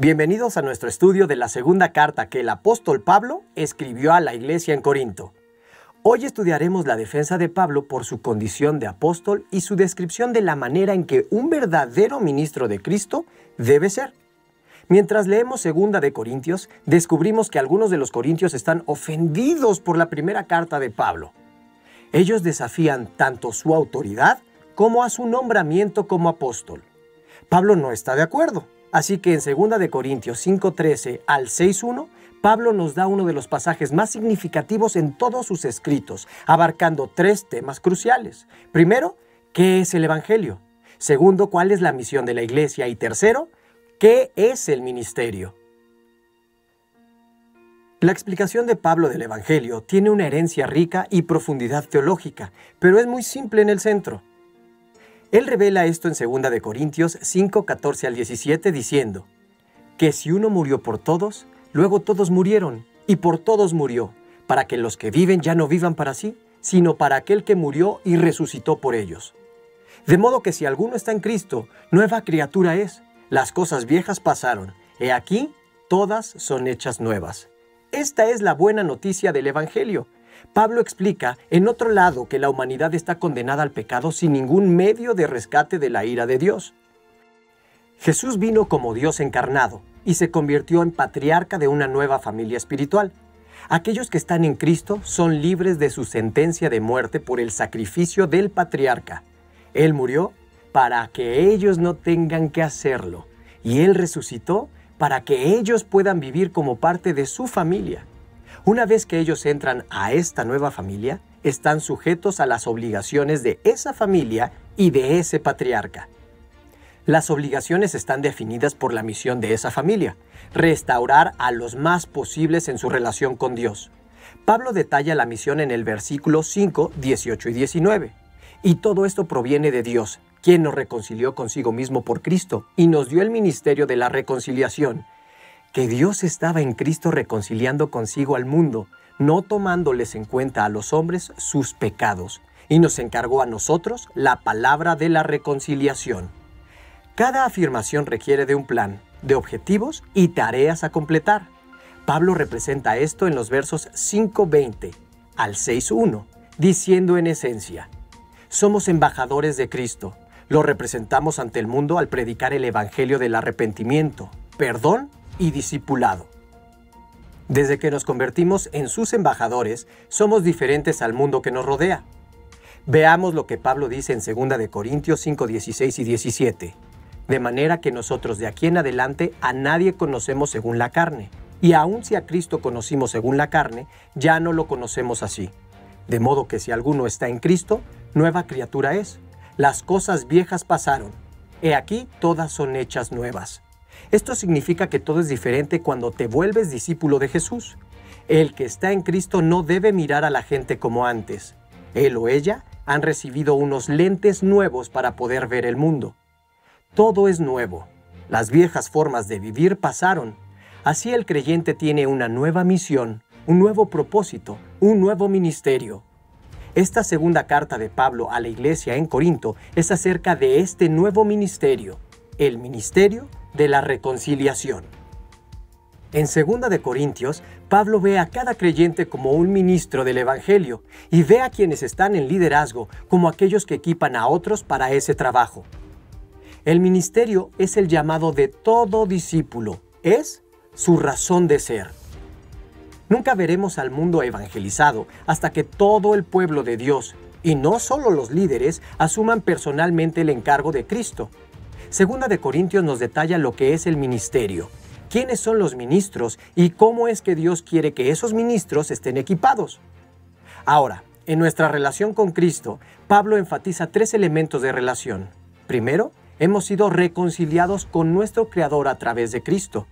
Bienvenidos a nuestro estudio de la segunda carta que el apóstol Pablo escribió a la iglesia en Corinto. Hoy estudiaremos la defensa de Pablo por su condición de apóstol y su descripción de la manera en que un verdadero ministro de Cristo debe ser. Mientras leemos segunda de Corintios, descubrimos que algunos de los corintios están ofendidos por la primera carta de Pablo. Ellos desafían tanto su autoridad como a su nombramiento como apóstol. Pablo no está de acuerdo. Así que en 2 de Corintios 5:13 al 6:1, Pablo nos da uno de los pasajes más significativos en todos sus escritos, abarcando 3 temas cruciales. Primero, ¿qué es el Evangelio? Segundo, ¿cuál es la misión de la iglesia? Y tercero, ¿qué es el ministerio? La explicación de Pablo del Evangelio tiene una herencia rica y profundidad teológica, pero es muy simple en el centro. Él revela esto en 2 de Corintios 5:14 al 17 diciendo que si uno murió por todos, luego todos murieron, y por todos murió, para que los que viven ya no vivan para sí, sino para aquel que murió y resucitó por ellos. De modo que si alguno está en Cristo, nueva criatura es. Las cosas viejas pasaron, he aquí, todas son hechas nuevas. Esta es la buena noticia del Evangelio. Pablo explica, en otro lado, que la humanidad está condenada al pecado sin ningún medio de rescate de la ira de Dios. Jesús vino como Dios encarnado y se convirtió en patriarca de una nueva familia espiritual. Aquellos que están en Cristo son libres de su sentencia de muerte por el sacrificio del patriarca. Él murió para que ellos no tengan que hacerlo, y Él resucitó para que ellos puedan vivir como parte de su familia. Una vez que ellos entran a esta nueva familia, están sujetos a las obligaciones de esa familia y de ese patriarca. Las obligaciones están definidas por la misión de esa familia, restaurar a los más posibles en su relación con Dios. Pablo detalla la misión en el versículo 5, 18 y 19. Y todo esto proviene de Dios, quien nos reconcilió consigo mismo por Cristo y nos dio el ministerio de la reconciliación. Que Dios estaba en Cristo reconciliando consigo al mundo, no tomándoles en cuenta a los hombres sus pecados, y nos encargó a nosotros la palabra de la reconciliación. Cada afirmación requiere de un plan, de objetivos y tareas a completar. Pablo representa esto en los versos 5:20 al 6:1, diciendo en esencia: somos embajadores de Cristo, lo representamos ante el mundo al predicar el evangelio del arrepentimiento, perdón y discipulado. Desde que nos convertimos en sus embajadores, somos diferentes al mundo que nos rodea. Veamos lo que Pablo dice en 2 de Corintios 5:16 y 17. De manera que nosotros de aquí en adelante a nadie conocemos según la carne, y aun si a Cristo conocimos según la carne, ya no lo conocemos así. De modo que si alguno está en Cristo, nueva criatura es. Las cosas viejas pasaron, he aquí todas son hechas nuevas. Esto significa que todo es diferente cuando te vuelves discípulo de Jesús. El que está en Cristo no debe mirar a la gente como antes. Él o ella han recibido unos lentes nuevos para poder ver el mundo. Todo es nuevo. Las viejas formas de vivir pasaron. Así el creyente tiene una nueva misión, un nuevo propósito, un nuevo ministerio. Esta segunda carta de Pablo a la iglesia en Corinto es acerca de este nuevo ministerio, el ministerio de la reconciliación. En 2 de Corintios, Pablo ve a cada creyente como un ministro del Evangelio y ve a quienes están en liderazgo como aquellos que equipan a otros para ese trabajo. El ministerio es el llamado de todo discípulo, es su razón de ser. Nunca veremos al mundo evangelizado hasta que todo el pueblo de Dios, y no solo los líderes, asuman personalmente el encargo de Cristo. 2 de Corintios nos detalla lo que es el ministerio, quiénes son los ministros y cómo es que Dios quiere que esos ministros estén equipados. Ahora, en nuestra relación con Cristo, Pablo enfatiza 3 elementos de relación. Primero, hemos sido reconciliados con nuestro Creador a través de Cristo.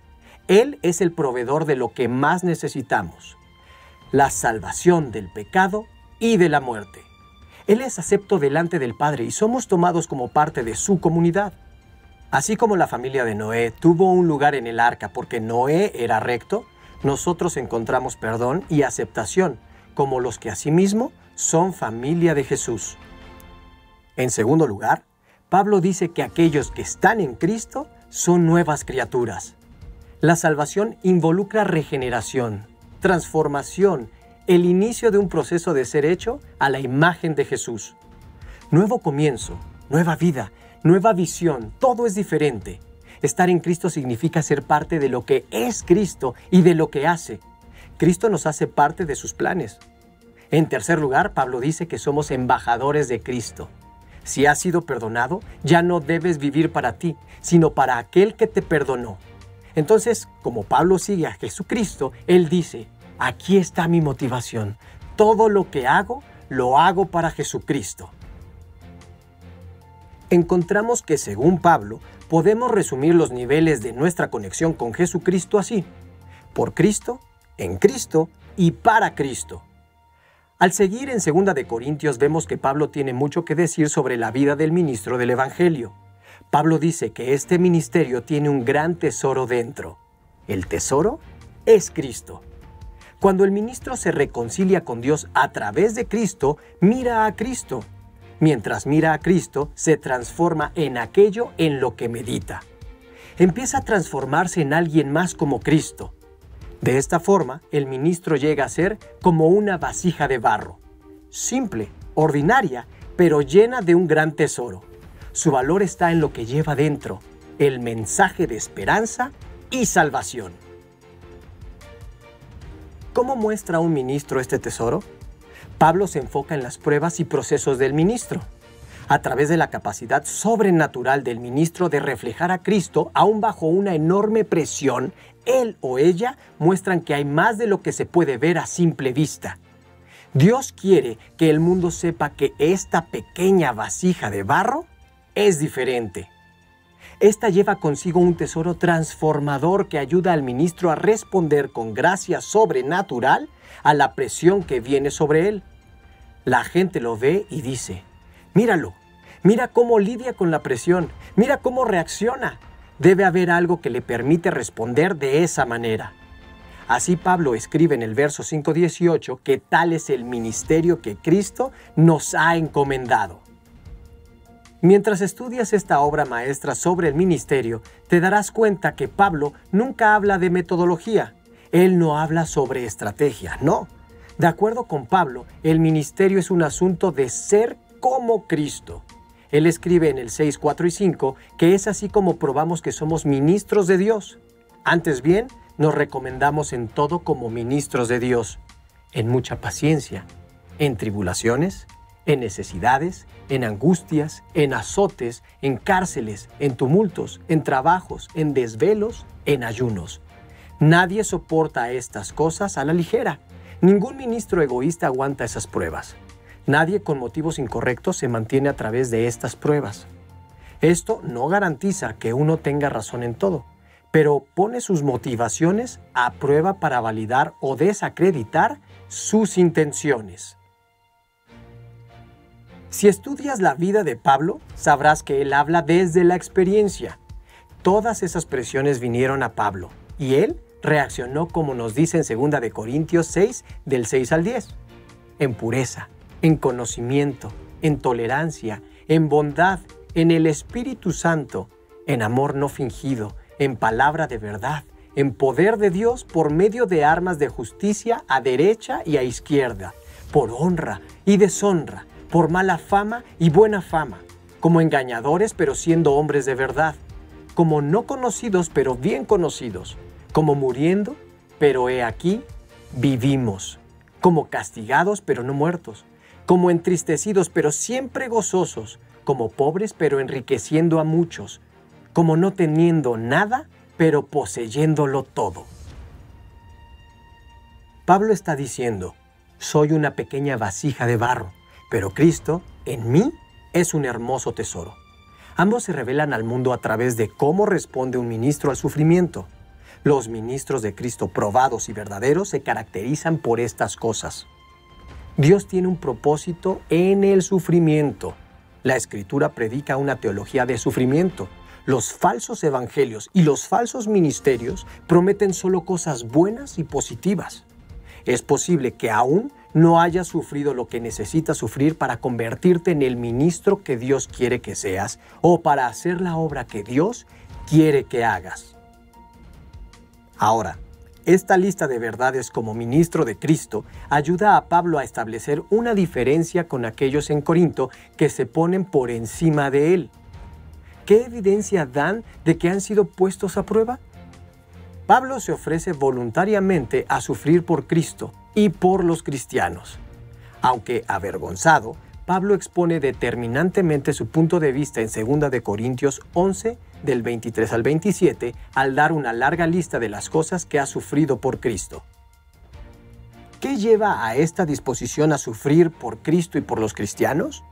Él es el proveedor de lo que más necesitamos: la salvación del pecado y de la muerte. Él es acepto delante del Padre y somos tomados como parte de su comunidad. Así como la familia de Noé tuvo un lugar en el arca porque Noé era recto, nosotros encontramos perdón y aceptación, como los que asimismo son familia de Jesús. En segundo lugar, Pablo dice que aquellos que están en Cristo son nuevas criaturas. La salvación involucra regeneración, transformación, el inicio de un proceso de ser hecho a la imagen de Jesús. Nuevo comienzo, nueva vida, nueva visión, todo es diferente. Estar en Cristo significa ser parte de lo que es Cristo y de lo que hace. Cristo nos hace parte de sus planes. En tercer lugar, Pablo dice que somos embajadores de Cristo. Si has sido perdonado, ya no debes vivir para ti, sino para aquel que te perdonó. Entonces, como Pablo sigue a Jesucristo, él dice, aquí está mi motivación. Todo lo que hago, lo hago para Jesucristo. Encontramos que, según Pablo, podemos resumir los niveles de nuestra conexión con Jesucristo así: por Cristo, en Cristo y para Cristo. Al seguir en 2 de Corintios vemos que Pablo tiene mucho que decir sobre la vida del ministro del Evangelio. Pablo dice que este ministerio tiene un gran tesoro dentro. El tesoro es Cristo. Cuando el ministro se reconcilia con Dios a través de Cristo, mira a Cristo. Mientras mira a Cristo, se transforma en aquello en lo que medita. Empieza a transformarse en alguien más como Cristo. De esta forma, el ministro llega a ser como una vasija de barro. Simple, ordinaria, pero llena de un gran tesoro. Su valor está en lo que lleva dentro, el mensaje de esperanza y salvación. ¿Cómo muestra un ministro este tesoro? Pablo se enfoca en las pruebas y procesos del ministro. A través de la capacidad sobrenatural del ministro de reflejar a Cristo, aún bajo una enorme presión, él o ella muestran que hay más de lo que se puede ver a simple vista. Dios quiere que el mundo sepa que esta pequeña vasija de barro es diferente. Esta lleva consigo un tesoro transformador que ayuda al ministro a responder con gracia sobrenatural a la presión que viene sobre él. La gente lo ve y dice, míralo, mira cómo lidia con la presión, mira cómo reacciona. Debe haber algo que le permite responder de esa manera. Así Pablo escribe en el verso 5:18 que tal es el ministerio que Cristo nos ha encomendado. Mientras estudias esta obra maestra sobre el ministerio, te darás cuenta que Pablo nunca habla de metodología. Él no habla sobre estrategia, no. De acuerdo con Pablo, el ministerio es un asunto de ser como Cristo. Él escribe en el 6, 4 y 5 que es así como probamos que somos ministros de Dios. Antes bien, nos recomendamos en todo como ministros de Dios, en mucha paciencia, en tribulaciones, en necesidades, en angustias, en azotes, en cárceles, en tumultos, en trabajos, en desvelos, en ayunos. Nadie soporta estas cosas a la ligera. Ningún ministro egoísta aguanta esas pruebas. Nadie con motivos incorrectos se mantiene a través de estas pruebas. Esto no garantiza que uno tenga razón en todo, pero pone sus motivaciones a prueba para validar o desacreditar sus intenciones. Si estudias la vida de Pablo, sabrás que él habla desde la experiencia. Todas esas presiones vinieron a Pablo, y él reaccionó como nos dice en 2 de Corintios 6, del 6 al 10. En pureza, en conocimiento, en tolerancia, en bondad, en el Espíritu Santo, en amor no fingido, en palabra de verdad, en poder de Dios por medio de armas de justicia a derecha y a izquierda, por honra y deshonra, por mala fama y buena fama, como engañadores pero siendo hombres de verdad, como no conocidos pero bien conocidos, como muriendo, pero he aquí, vivimos, como castigados pero no muertos, como entristecidos pero siempre gozosos, como pobres pero enriqueciendo a muchos, como no teniendo nada pero poseyéndolo todo. Pablo está diciendo, soy una pequeña vasija de barro, pero Cristo, en mí, es un hermoso tesoro. Ambos se revelan al mundo a través de cómo responde un ministro al sufrimiento. Los ministros de Cristo probados y verdaderos se caracterizan por estas cosas. Dios tiene un propósito en el sufrimiento. La Escritura predica una teología de sufrimiento. Los falsos evangelios y los falsos ministerios prometen solo cosas buenas y positivas. Es posible que aún no hayas sufrido lo que necesitas sufrir para convertirte en el ministro que Dios quiere que seas o para hacer la obra que Dios quiere que hagas. Ahora, esta lista de verdades como ministro de Cristo ayuda a Pablo a establecer una diferencia con aquellos en Corinto que se ponen por encima de él. ¿Qué evidencia dan de que han sido puestos a prueba? Pablo se ofrece voluntariamente a sufrir por Cristo y por los cristianos. Aunque avergonzado, Pablo expone determinantemente su punto de vista en 2 de Corintios 11, del 23 al 27, al dar una larga lista de las cosas que ha sufrido por Cristo. ¿Qué lleva a esta disposición a sufrir por Cristo y por los cristianos?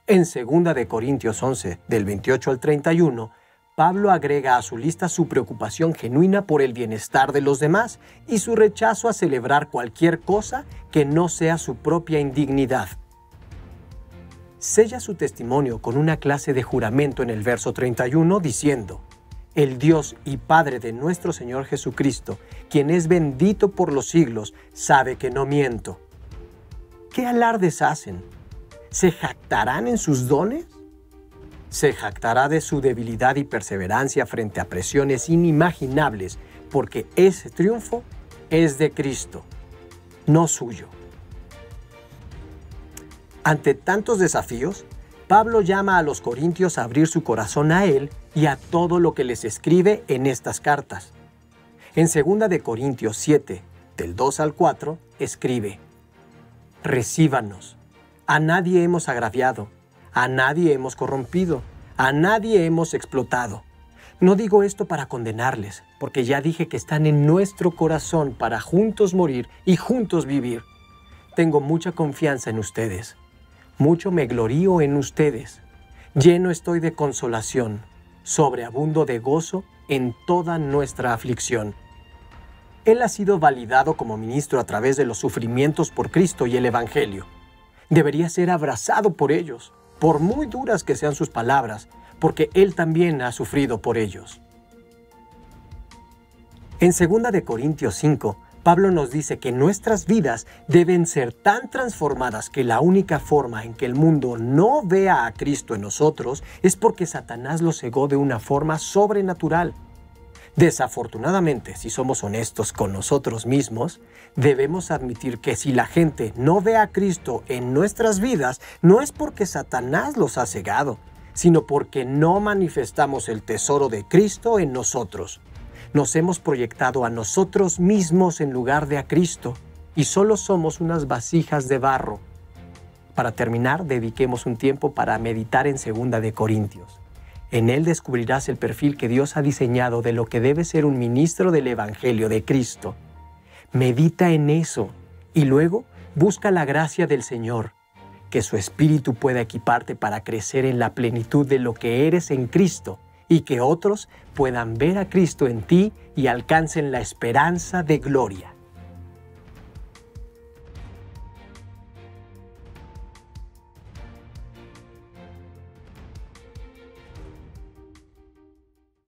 En 2 de Corintios 11, del 28 al 31, Pablo agrega a su lista su preocupación genuina por el bienestar de los demás y su rechazo a celebrar cualquier cosa que no sea su propia indignidad. Sella su testimonio con una clase de juramento en el verso 31 diciendo: El Dios y Padre de nuestro Señor Jesucristo, quien es bendito por los siglos, sabe que no miento. ¿Qué alardes hacen? ¿Se jactarán en sus dones? Se jactará de su debilidad y perseverancia frente a presiones inimaginables, porque ese triunfo es de Cristo, no suyo. Ante tantos desafíos, Pablo llama a los corintios a abrir su corazón a él y a todo lo que les escribe en estas cartas. En 2 de Corintios 7, del 2 al 4, escribe: Recíbanos. A nadie hemos agraviado, a nadie hemos corrompido, a nadie hemos explotado. No digo esto para condenarles, porque ya dije que están en nuestro corazón para juntos morir y juntos vivir. Tengo mucha confianza en ustedes. Mucho me glorío en ustedes. Lleno estoy de consolación, sobreabundo de gozo en toda nuestra aflicción. Él ha sido validado como ministro a través de los sufrimientos por Cristo y el Evangelio. Debería ser abrazado por ellos, por muy duras que sean sus palabras, porque Él también ha sufrido por ellos. En 2 de Corintios 5, Pablo nos dice que nuestras vidas deben ser tan transformadas que la única forma en que el mundo no vea a Cristo en nosotros es porque Satanás lo cegó de una forma sobrenatural. Desafortunadamente, si somos honestos con nosotros mismos, debemos admitir que si la gente no ve a Cristo en nuestras vidas, no es porque Satanás los ha cegado, sino porque no manifestamos el tesoro de Cristo en nosotros. Nos hemos proyectado a nosotros mismos en lugar de a Cristo y solo somos unas vasijas de barro. Para terminar, dediquemos un tiempo para meditar en 2 de Corintios. En él descubrirás el perfil que Dios ha diseñado de lo que debe ser un ministro del Evangelio de Cristo. Medita en eso y luego busca la gracia del Señor, que su Espíritu pueda equiparte para crecer en la plenitud de lo que eres en Cristo y que otros puedan ver a Cristo en ti y alcancen la esperanza de gloria.